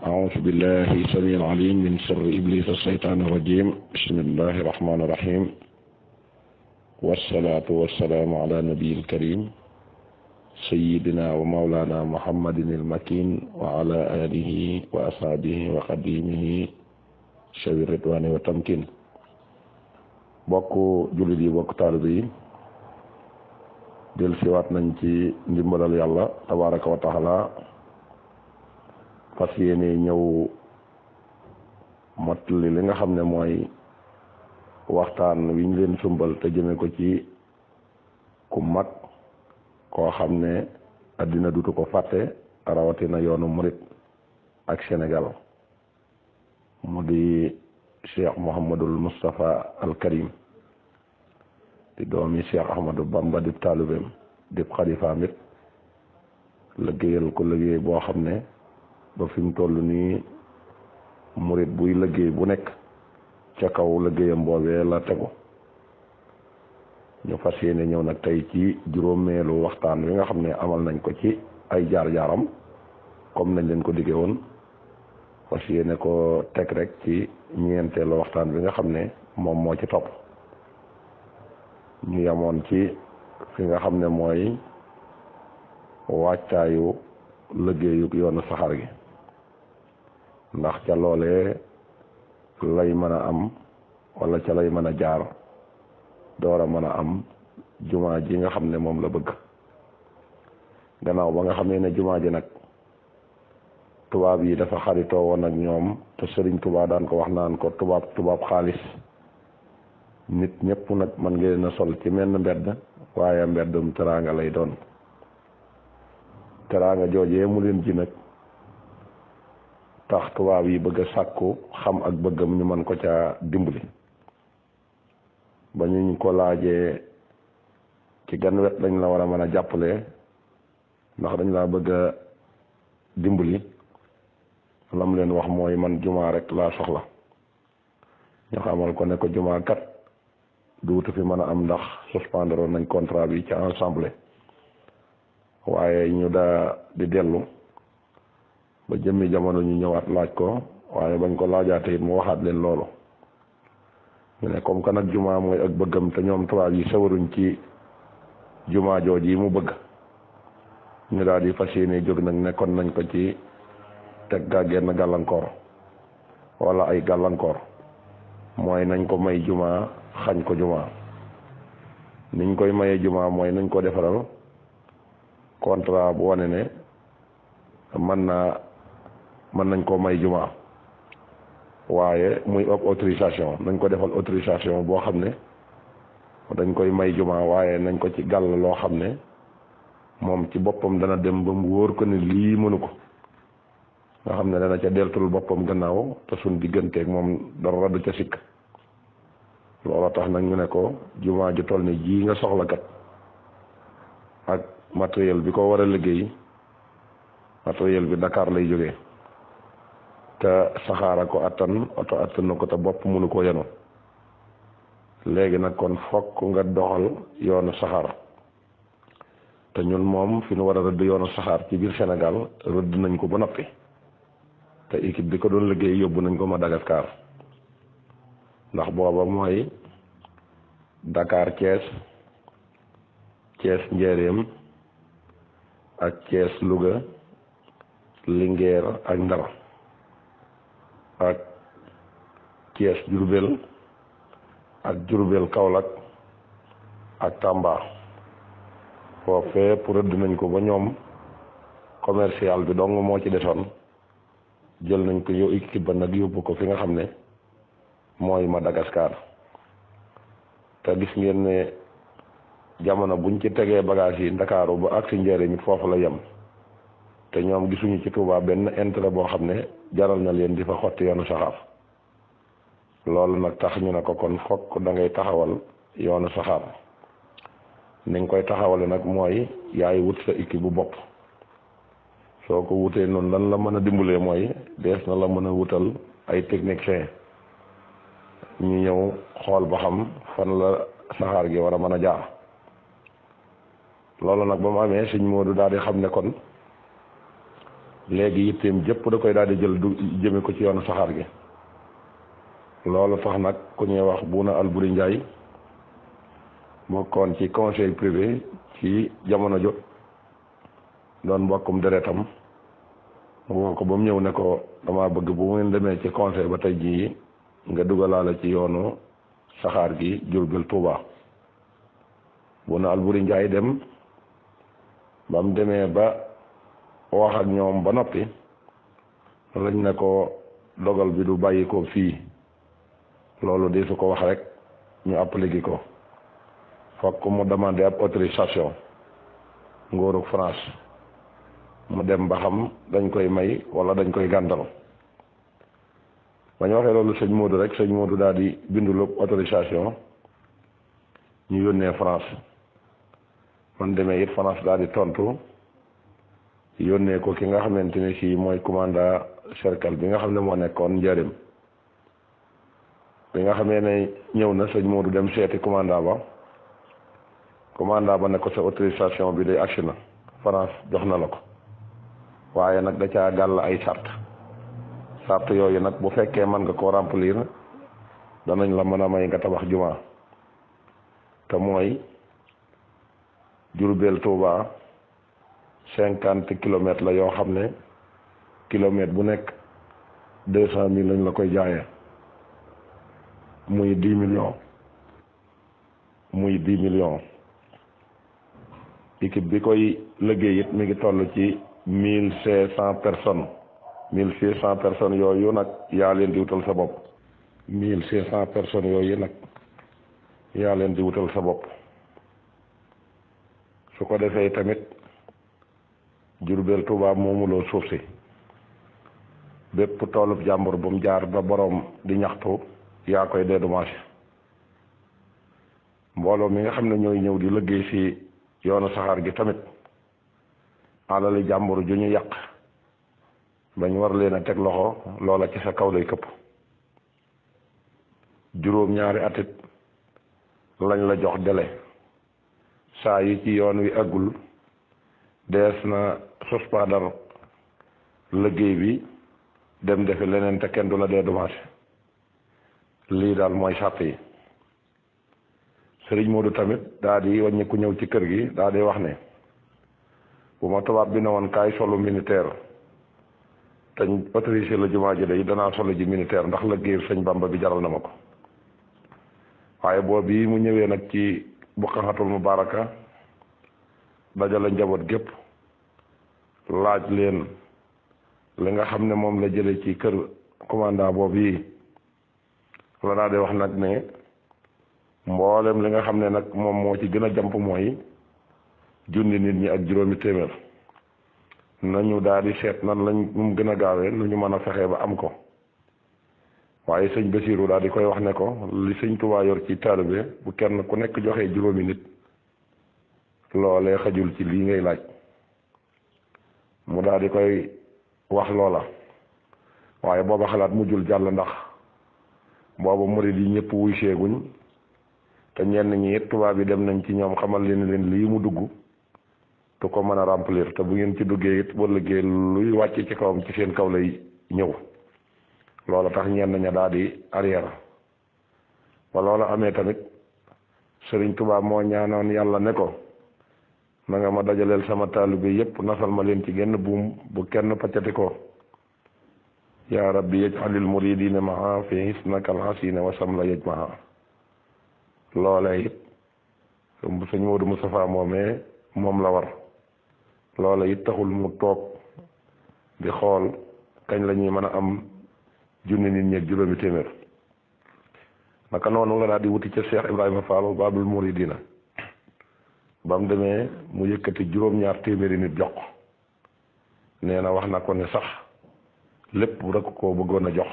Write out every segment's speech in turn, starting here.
أعوذ بالله السميع العليم من شر إبليس الشيطان الرجيم بسم الله الرحمن الرحيم والصلاة والسلام على نبي الكريم سيدنا ومولانا محمد المكين وعلى آله وأصحابه وخديمه شوي الرضوان والتمكين bokk jullit yi bokk taalibe yi del siwaat nañ ci ndimbalal yàlla tabaraka wa taala fas yéene ñëw mottali li nga xam ne mooy waxtaan wi ñu leen sumbal te jëme ko ci ku mag koo xam ne addina dutu ko fàtte rawatina yoonu murit ak Sénégal mu di Cheikh Mouhamadul Moustapha al Karim di doomi Cheikh Ahmadou Bamba dib taalibeem dib xalifaam it liggéeyal ko liggéey boo xam ne ba fi mu toll nii murit buy liggéey bu nekk ca kaw liggéeyam boobee la tegu ñu fas yéene ñëw nag tey ci juróomeelu waxtaan wi nga xam ne amal nañ ko ci ay jaar-jaaram comme nañ leen ko diggee woon fas yéene ko teg rek ci ñeenteelu waxtaan bi nga xam ne moom moo ci topp ñu yamoon ci fi nga xam ne mooy wàccaayu liggéeyu yoonu saxaar gi ndax ca loolee lay mën a am wala ca lay mën a jaar door a mën a am jumaa ji nga xam ne moom la bëgg gannaaw ba nga xamee ne jumaa ji nag tubaab yi dafa xaritoo woon ak ñoom te sëriñ tubaab daan ko wax naan ko tubaab xaalis nit ñëpp nag man ngeen a sol ci menn mbedd waaye mbeddum teraanga lay doon teraanga joojee mu leen ji nag tax tubaab yi bëgg a sàkku xam ak bëggam ñu mën ko ca dimbali ba ñu ko laajee ci gan wet lañ la war a mën a jàppale ndax dañ laa bëgg a dimbali lam leen wax mooy man jumaa rek laa soxla ñu xamal ko ne ko jumaa kat duutu fi mën a am ndax suspendre nañ contrat bi ca ensemble waaye ñu daa di dellu ba jëmmi jamono ñu ñëwaat laaj ko waaye bañ ko laajaate it mu waxaat leen loolu ñu ne comme que nag jumaa mooy ak bëggam te ñoom tubaab yi sawaruñ ci jumaa jooj yi mu bëgg ñu daal di fas yéene jóg nag nekkoon nañ ko ci teg gaa genn gàllankoor wala ay gàllankoor mooy nañ ko may jumaa xañ ko jumaa niñ koy mayee jumaa mooy nañ ko defaral contrat bu wane ne mën nañ koo may jumaa waaye muy ëpp autorisation nañ ko defal autorisation boo xam ne dañ koy may jumaa waaye nañ ko ci gàll loo xam ne moom ci boppam dana dem ba mu wóor ko ne lii mënu ko nga xam ne dana ca deltul boppam gannaaw te suñ digganteeg moom dara du ca sikk looloo tax nag ñu ne ko jumaa ju toll ni ji nga soxla kat ak matériel bi ko war a liggéey matériel bi Dakar lay jógee te saxaara ko attan oto attan na ko te bopp mënu ko yenu léegi nag kon fokk nga doxal yoonu saxaar te ñun moom fi ñu war a rëdd yoonu saxaar ci biir Sénégal rëdd nañ ko ba noppi te équipe bi ko doon liggéey yóbbu nañ ko Madagascar ndax booba mooy Dakar Thiès Njaaréem ak Thiès Louga Linguère ak Ndar ak Thiès Diourbel ak Diourbel Kaolack ak Tamba foofee pour rëdd nañ ko ba ñoom commercial bi dong moo ci desoon jël nañ ko yow équipe ba nag yóbbu ko fi nga xam ne mooy Madagascar te gis ngeen ne jamono buñ ci tegee bagage yi Ndakaaru ba ak si njëriñ it foofu la yem te ñoom gisuñu ci Touba benn intérêt boo xam ne jaral na leen di fa xotti yoonu saxaar loolu nag tax ñu ne ko kon fokk da ngay taxawal yoonu saxaar ni nga koy taxawale nag mooy yaay wut sa équipe bu bopp soo ko wutee noonu lan la mën a dimbalee mooy dees na la mën a wutal ay technicien ñu ñëw xool ba xam fan la saxaar gi war a mën a jaar loolu nag ba mu amee sëñ Moodu daal di xam ne kon léegi yitteem jëpp da koy daal di jël du jëme ko ci yoonu saxaar gi. loolu tax nag ku ñuy wax Bouna Alboury Ndiaye bokkoon ci conseil privé ci jamono jo doon mbokkum deretam mu woo ko ba mu ñëw ne ko dama bëgg bu ngeen demee ci conseil ba tey jii nga dugalaale ci yoonu saxaar gi Diourbel Touba. Bouna Alboury Ndiaye dem ba mu demee ba wax ak ñoom ba noppi lañ ne ko dogal bi du bàyyi ko fii loolu di su ko wax rek ñu appliqué ko fokk mu demandé ab autorisation nguurug France mu dem ba xam dañ koy may wala dañ koy gàntal ba ñu waxee loolu sëñ Modou rek sëñ Modou daal di bindu lu autorisation ñu yónnee France man demee it France daal di tontu yónnee ko ki nga xamante ne si mooy commandant cercle bi nga xam ne moo nekkoon njëriñ bi nga xamee ne ñëw na sëñ Modou dem seeti commandant ba ne ko sa autorisation bi day agsi na France jox na la ko waaye nag da caa gàll ay sart yooyu nag bu fekkee mën nga koo remplir danañ la mën a may nga tabax jumaa te mooy Diourbel Touba 50 kilomètres la yoo xam ne kilomètre bu nekk 200,000 lañ la koy jaayee muy 10 millions équipe bi koy liggéey it mi ngi toll ci 1,500 personnes 1,600 personnes yooyu nag yaa leen di wutal sa bopp 1,600 personnes yooyu nag yaa leen di wutal sa bopp su ko defee tamit Diourbel Touba moomuloo suuf si bépp toolub jàmbur bu mu jaar ba boroom di ñaxtu yaa koy dédommagé mbooloo mi nga xam ne ñooy ñëw di liggéey ci yoonu saxaar gi tamit alali jàmbur ju ñu yàq bañ war leen a teg loxo loola ci sa kaw lay këpp juróom-ñaari atit lañ la jox délai saa yi ci yoon wi àggul dees na suspendar liggéey bi dem defi leneen te kenn du la dédommagé lii daal mooy sàrt yi Sëriñ Modou tamit daa di wàññi ku ñëw ci kër gi daa di wax ne bu ma tubaab bi ne woon kaay solu militaire te autorisé la jumaa ji day danaa solo ji militaire ndax liggéeyu sëñ Bamba bi jaral na ma ko waaye boobu mu ñëwee nag ci Buqatul Mubaraka dajale njaboot gépp laaj leen li nga xam ne moom la jële ci kër commandant boobu yi la daa di wax nag ne mboolem li nga xam ne nag moom moo ci gën a jàmp mooy junni nit ñi ak juróomi téeméer nañu daal di seet nan lañ mu gën a gaawee nu ñu mën a fexee ba am ko waaye sëñ Basiiru daal di koy wax ne ko li sëñ Tuubaa yor ci taalibe bu kenn ku nekk joxee juróomi nit loolee xajul ci lii ngay laaj mu daal di koy wax loola waaye booba xalaat mujjul jàll ndax booba murid yi ñëpp wuy seeguñ te ñenn ñi it tubaab yi dem nañ ci ñoom xamal leen lii mu dugg tu ko mën a remplir te bu ngeen ci duggee it boo liggéey luy wàcc ci kawam ci seen kaw lay ñëw loola tax ñenn ña daal di arrière ba loola amee tamit Sëriñ Tuubaa moo ñaanoon yàlla ne ko na nga ma dajaleel sama taalibe yépp nasal ma leen ci genn buum bu kenn paccati ko yaa rabbi yaj'alil muridina maa fi hisnakal hasina wasam la yajmaa loolee it sëñ Modou Moustapha moomee moom la war loola it taxul mu toog di xool kañ la ñuy mën a am junni nit ñeeg juróomi téeméer naka noonu la daal di wuti ca Cheikh Ibrahima Fall Babul Mouridina ba mu demee mu yëkkati juróom-ñaar téeméeri nit jox ko nee na wax na ko ne sax lépp rek koo bëggoon a jox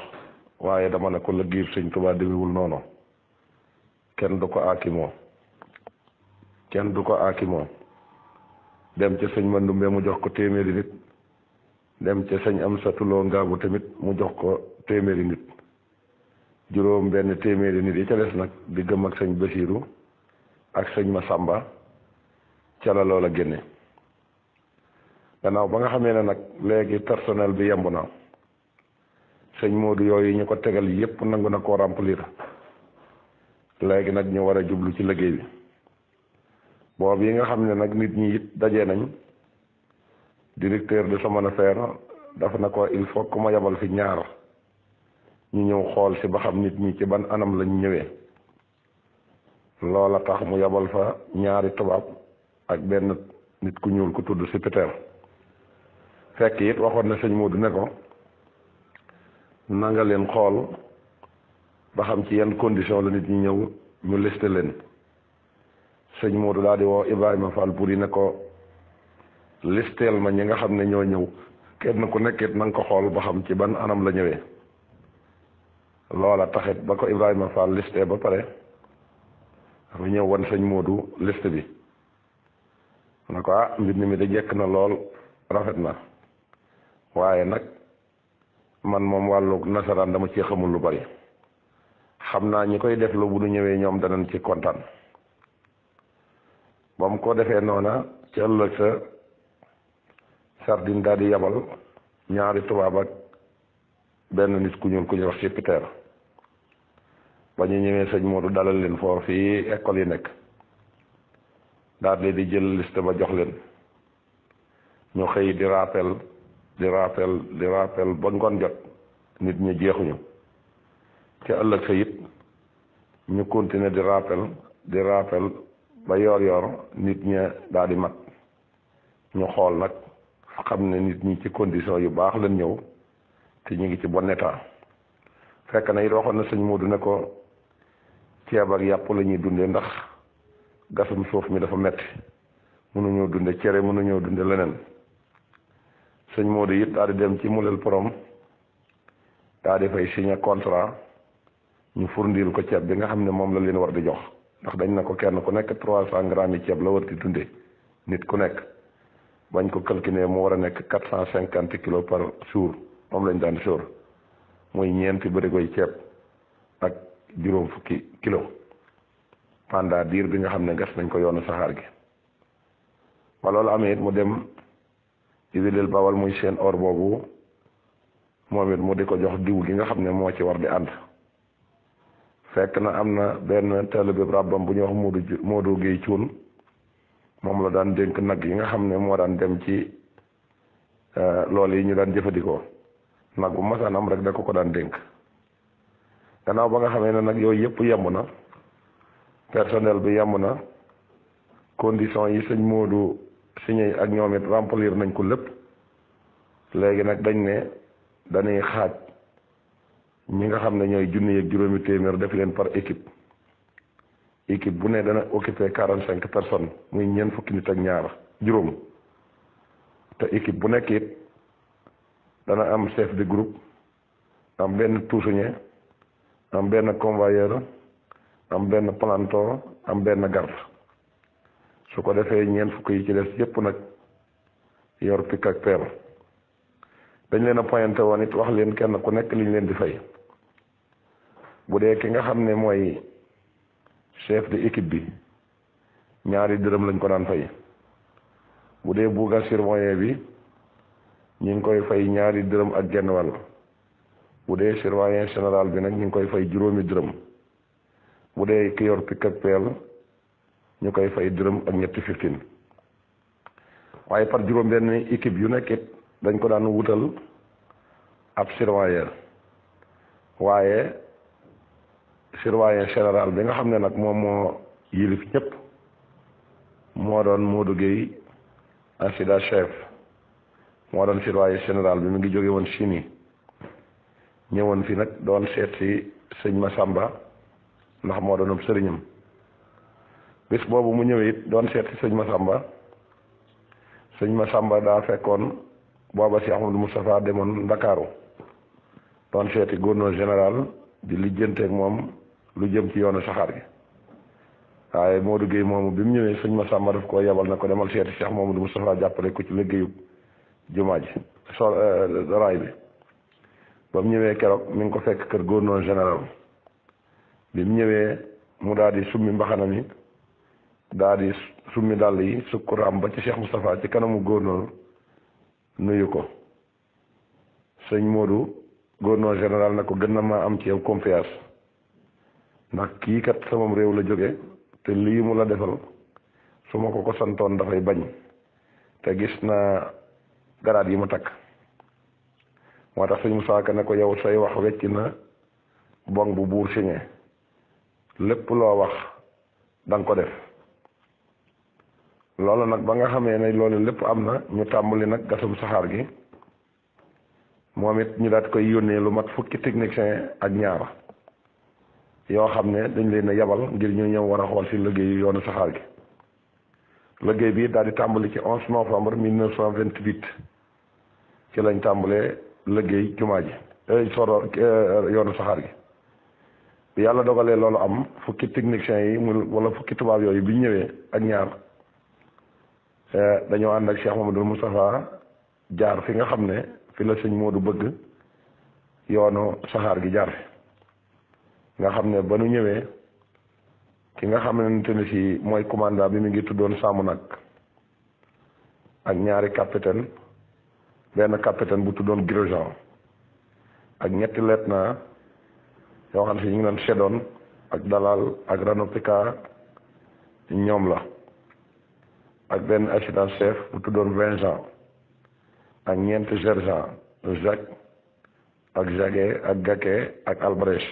waaye dama ne ko liggéeyu sëñ Tuubaa demewul noonu kenn du ko aakimoo dem ca sëñ Mandumbe mu jox ko téeméeri nit dem ca sëñ Amsatu Lo Ngaabu tamit mu jox ko téeméeri nit juróom benn téeméeri nit yi ca des nag di gëm ak sëñ Basiiru ak sëñ Masamba ca la loola génne gannaaw ba nga xamee ne nag léegi personnel bi yemb na sëñ Modou yooyu ñu ko tegal yépp nangu na koo remplir léegi nag ñu war a jublu ci liggéey bi boobu yi nga xam ne nag nit ñi it daje nañ directeur de chemin de fer dafa na ko il faut que ma yabal fi ñaar ñu ñëw xool si ba xam nit ñi ci ban anam lañ ñëwee loola tax mu yabal fa ñaari tubaab ak benn nit ku ñuul ku tudd Sipiteer fekk it waxoon na sëñ Modou ne ko na nga leen xool ba xam ci yenn condition la nit ñi ñëw ñu listé leen sëñ Modou daal di woo Ibrahima Fall pour yi ne ko listeel ma ñi nga xam ne ñoo ñëw kenn ku nekkit na nga ko xool ba xam ci ban anam la ñëwee loola taxit ba ko Ibrahima Fall listé ba pare dafa ñëw wan sëñ Modou liste bi na ko mbind mi de jekk na lool rafet na waaye nag man moom wàllu nasaraan dama ci xamul lu bari xam naa ñi koy def lu bu nu ñëwee ñoom danañ ci kontaan ba mu ko defee noona ci ëllëg sa sardine daal di yabal ñaari tubaab ak benn nit ku ñuul ku ñuy wax ci Peter ba ñu ñëwee sëñ Modou dalal leen foofu fii école yi nekk daal di jël liste ba jox leen ñu xëy di rappel ba ngoon jot nit ñi jeexuñu ci ëllëg sa it ñu continuer di rappel ba yor nit ña daal di mat ñu xool nag xam ne nit ñi ci condition yu baax lañ ñëw te ñu ngi ci bon état fekk na it waxoon na sëñ Modou ne ko ceeb ak yàpp la ñuy dunde ndax gasum suuf mi dafa metti mënuñoo dunde cere mënuñoo dunde leneen sëñ Modou it daal di dem ci mulel porom daal di fay signé contrat ñu fournir ko ceeb bi nga xam ne moom la leen war di jox ndax dañ na ko kenn ku nekk 300 grammes yi ceeb la war di dunde nit ku nekk bañ ko calculer mu war a nekk 450 kilos par jour moom lañ daan jour muy ñeenti bërigoy ceeb ak juróom fukki kilo pendant diir bi nga xam ne gas nañ ko yoonu saxaar gi ba loolu amee it mu dem ibileel bawal muy seen or boobu moom it mu di ko jox diw gi nga xam ne moo ci war di ànd fekk na am na benn taalibe bi rabbam bu ñuy wax Modou Guèye Cuun moom la daan dénk nag yi nga xam ne moo daan dem ci loolu yi ñu daan jëfandikoo nag bu masaan am rek da ko daan dénk gannaaw ba nga xamee ne nag yooyu yëpp yemb na personnel bi yemb na condition yi sëñ Modou signé ak ñoom it remplir nañ ko lépp léegi nag dañ ne dañuy xaaj ñi nga xam ne ñooy junni ak juróomi téeméer def leen par équipe bu ne dana occupé 45 personnes muy ñeent fukki nit ak ñaar juróom te équipe bu nekk it dana am chef de groupe am benn touchunier am benn convoyeur am benn planton am benn garde su ko defee ñeent fukk yi ci des yépp nag yor pikk ak peel dañ leen a pointé woon it wax leen kenn ku nekk liñ leen di fay bu dee ki nga xam ne mooy chef de équipe bi ñaari dërëm lañ ko daan fay bu dee buuga surveillant bi ñu ngi koy fay ñaari dërëm ak genn wàll bu dee surveillant général bi nag ñu ngi koy fay juróomi dërëm bu dee ki yor pikk ak peel ñu koy fay dërëm ak ñetti 15 waaye par juróom benn équipe yu nekk it dañ ko daan wutal ab surveillant waaye surveillant général bi nga xam ne nag moom moo yilif ñëpp moo doon Modou Guèye adjudant chef moo doon surveillant général bi mu ngi jóge woon Chine ñëwoon fi nag doon seet si sëñ Massamba ndax moo doon sëriñam bis boobu mu ñëwee it doon seet si sëñ Massamba daa fekkoon booba si Ahmadou Moustapha demoon Ndakaaru doon seeti gouverneur général di lijjanteeg moom lu jëm ci yoonu saxaar gi waaye Modou Guèye moomu bi mu ñëwee sëñ Massamba daf ko yebal na ko demal seeti Cheikh Mamadou Moustapha jàppale ko ci liggéeyu jumaa ji raay bi ba mu ñëwee keroog mi ngi ko fekk kër gouverneur général bi mu ñëwee mu daal di summi mbaxana mi daal di summi dàll yi sukkuraam ba ci Cheikh Moustapha ci kanamu gouverneur nuyu ko. sëñ Modou gouverneur général na ko gën na maa am ci yow confiance ndax kii kat samam réew la jóge te lii mu la defal su ma ko santoon dafay bañ te gis naa garaat yi mu takk. moo tax sëñ Moussa Ka ne ko yow say wax wecc na bon bu buur signé lépp loo wax da nga ko def. loolu nag ba nga xamee ne loolu lépp am na ñu tàmbali nag gasum saxaar gi moom it ñu daat koy yónnee lu mat fukki technicien ak ñaar yoo xam ne dañ leen a yabal ngir ñu ñëw war a xool si liggéeyu yoonu saxaar gi. liggéey bi daal di tàmbali ci 11 novembre 1928 ci lañ tàmbalee liggéey jumaa ji yoonu saxaar gi. bi yàlla dogalee loolu am fukki techniciens yi wala fukki tubaab yooyu bi ñëwee ak ñaar dañoo ànd ak Cheikh Mamadou Moustapha jaar fi nga xam ne fi la sëñ Modou bëgg yoonu saxaar gi jaar fi nga xam ne ba nu ñëwee ki nga xamante ne si mooy commandant bi mi ngi tuddoon Sàmm nag ak ñaari capitaine benn capitaine bu tuddoon Grosjean ak ñetti lieutenant yoo xam ne si ñu ngi doon Sedon ak Dalal ak Ranopika ñoom la ak benn adjudant chef bu tuddoon Vincent ak ñeenti sergent Jacques ak Jacquet ak Gaquet ak Albrecht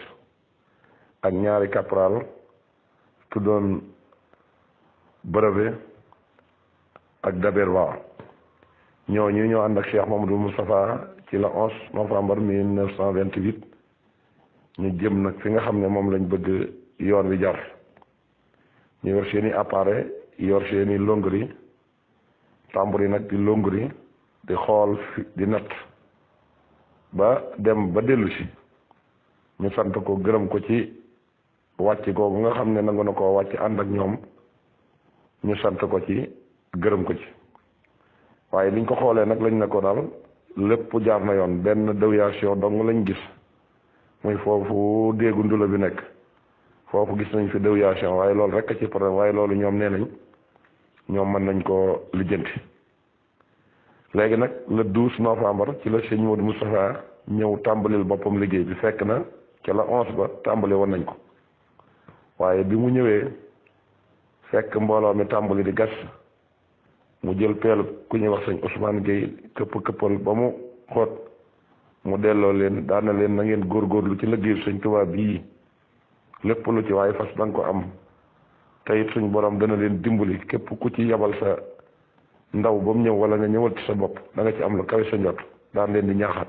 ak ñaari caporal tuddoon Brevet ak Daberwa ñooñu ñoo ànd ak Cheikh Mamadou Moustapha ci la 11 novembre 1928 ñu jëm nag fi nga xam ne moom lañ bëgg yoon wi jar ñu yor seeni appareil yor seeni longri tàmbali nag di longri di xool di natt ba dem ba dellu si ñu sant ko gërëm ko ci wàcc googu nga xam ne nangu na koo wàcc ànd ak ñoom ñu sant ko ci gërëm ko ci waaye liñ ko xoolee nag lañ ne ko daal lépp jaar na yoon benn déviation dong lañ gis muy foofu déggu ndula bi nekk foofu gis nañ fi déviation waaye loolu rek ci problème waaye loolu ñoom nee nañ ñoom mën nañ koo lijjanti. léegi nag le 12 novembre ci la sëñ Modou Moustapha ñëw tàmbalil boppam liggéey bi fekk na ca la 11 ba tàmbali woon nañ ko waaye bi mu ñëwee fekk mbooloo mi tàmbali di gas mu jël peel ku ñuy wax sëñ Ousmane Gueye këppal ba mu xóot mu delloo leen daana leen na ngeen góorgóorlu ci liggéeyu sëñ Tuubaa bii lépp lu ci waaye fas da nga ko am te it suñ borom dana leen dimbali képp ku ci yabal sa ndaw ba mu ñëw wala nga ñëwal ci sa bopp da nga ci am lu kawe sa njot daan leen di ñaaxaat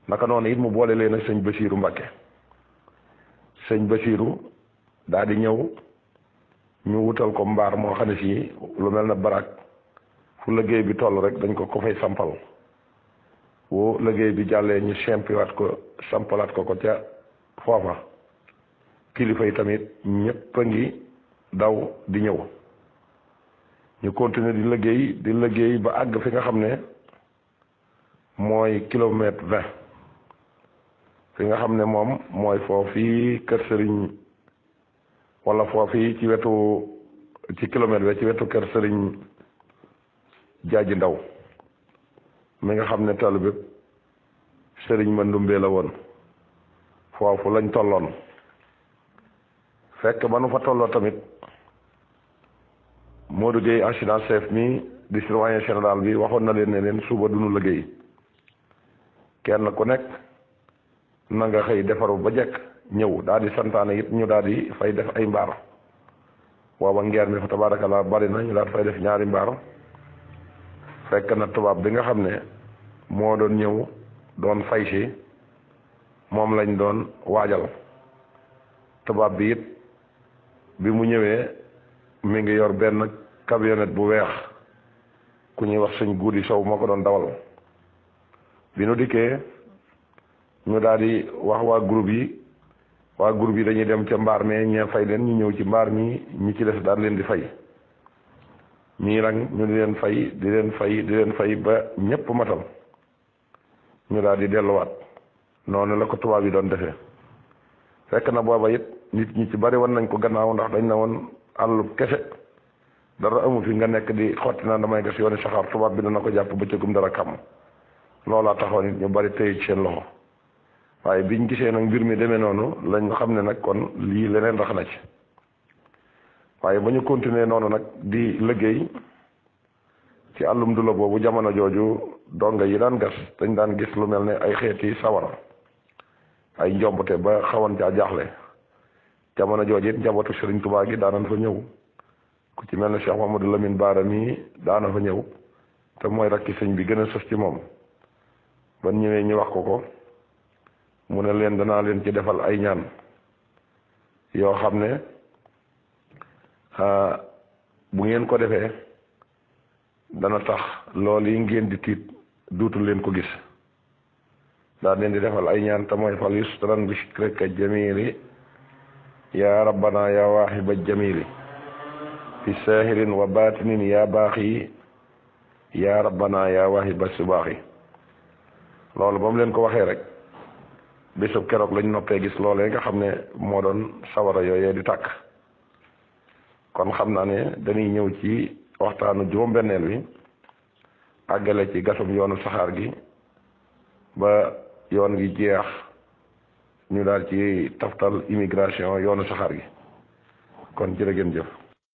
naka noonu it mu boole leen ak sëñ Basiiru Mbàkke sëñ Basiiru daa di ñëw ñu wutal ko mbaar moo xam ne fii lu mel na baraak fu liggéey bi toll rek dañ ko fay sampal woo liggéey bi jàllee ñu sempiwaat ko sampalaat ko ca foofa kilifa yi tamit ñëpp a ngi daw di ñëw ñu continuer di liggéey ba àgg fi nga xam ne mooy kilomètre 20 fi nga xam ne moom mooy foofii kër sëriñ wala foofii ci kilomètre bi ci wetu kër sëriñ Jaaji Ndaw mi nga xam ne toll bi sëriñ Mandumbee la woon foofu lañ tolloon fekk ba nu fa tolloo tamit Modou Gueye adjudant chef mi di surveillant général bi waxoon na leen ne leen suba duñu liggéey kenn ku nekk na nga xëy defaru ba jekk ñëw daal di santaane it ñu daal di fay def ay mbaar booba ngeer mi fa tabaarakallaa bari na ñu daal fay def ñaari mbaar fekk na tubaab bi nga xam ne moo doon ñëw doon fay si moom lañ doon waajal tubaab bi it bi mu ñëwee mi ngi yor benn camionnette bu weex ku ñuy wax sëñ Gudi Sow moo ko doon dawal bi nu dikkee ñu daal di wax waa groupe yi dañuy dem ca mbaar mi ñee fay leen ñu ñëw ci mbaar mi ñi ci des daal leen di fay ñii nag ñu di leen fay ba ñépp matal ñu daal di delluwaat noonu la ko tubaab yi doon defee fekk na booba it nit ñi ci bari woon nañ ko gannaaw ndax dañ na woon àllub kese dara amu fi nga nekk di xotti naa damay gas yooni saxaar tubaab bi dana ko jàpp bëccëgum dara kàmm loolaa taxoon nit ñu bari tëye ci seen loxo waaye biñ gisee nag mbir mi demee noonu lañ xam ne nag kon lii leneen rax na ci waaye ba ñu continuer noonu nag di liggéey ci àllum dula boobu jamono jooju donga yi daan gas dañ daan gis lu mel ne ay xeeti sawara ay njombute ba xawoon caa jaaxle jamono jooju it njabootu Sëriñ Tuubaa gi daanan fa ñëw ku ci mel ne Cheikh Mamadou Lamine Bara mi daana fa ñëw te mooy rakki sëñ bi gën a sës ci moom ban ñëwee ñu wax ko mu ne leen danaa leen ci defal ay ñaan yoo xam ne bu ngeen ko defee dana tax loolu yi ngeen di tiit duutul leen ko gis daa leen di defal ay ñaan te mooy fal yusran bi shikrika jamili ya rabbana ya waahiba jamili fi saahirin wa baatinin ya baaxi ya rabbana ya waahiba subaaxi loolu ba mu leen ko waxee rek bésub keroog lañ noppee gis loolee nga xam ne moo doon sawara yooyee di tàkk kon xam naa ne dañuy ñëw ci waxtaanu juróom-benneel bi àggale ci gasum yoonu saxaar gi ba yoon gi jeex ñu daal ci taftal immigration yoonu saxaar gi kon jërë ngeen jëf